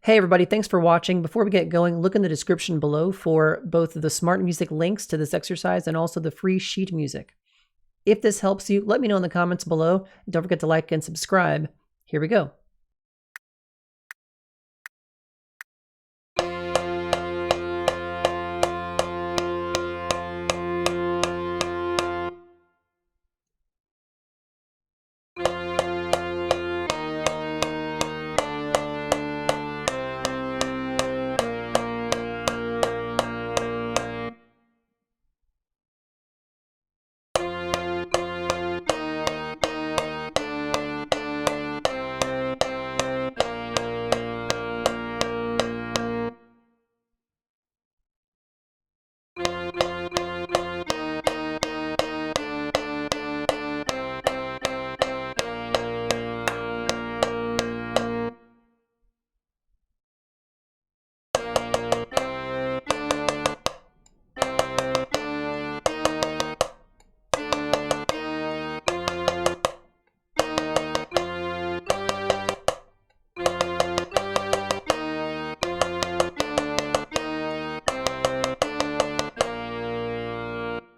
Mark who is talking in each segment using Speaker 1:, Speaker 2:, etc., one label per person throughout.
Speaker 1: Hey everybody, thanks for watching. Before we get going, look in the description below for both the smart music links to this exercise and also the free sheet music. If this helps you, let me know in the comments below. Don't forget to like and subscribe. Here we go.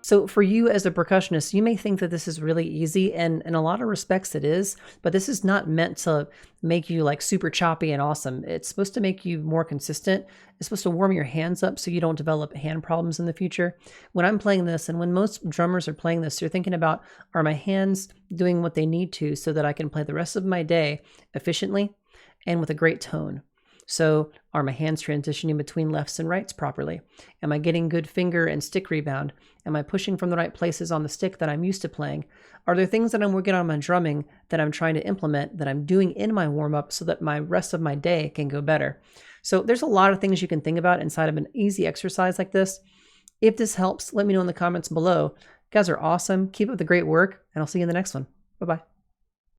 Speaker 1: So for you as a percussionist, you may think that this is really easy, and in a lot of respects it is, but this is not meant to make you like super choppy and awesome. It's supposed to make you more consistent. It's supposed to warm your hands up so you don't develop hand problems in the future. When I'm playing this, and when most drummers are playing this, you're thinking about, are my hands doing what they need to so that I can play the rest of my day efficiently and with a great tone? So are my hands transitioning between lefts and rights properly? Am I getting good finger and stick rebound? Am I pushing from the right places on the stick that I'm used to playing? Are there things that I'm working on my drumming that I'm trying to implement that I'm doing in my warm-up so that my rest of my day can go better? So there's a lot of things you can think about inside of an easy exercise like this. If this helps, let me know in the comments below. You guys are awesome. Keep up the great work, and I'll see you in the next one. Bye-bye.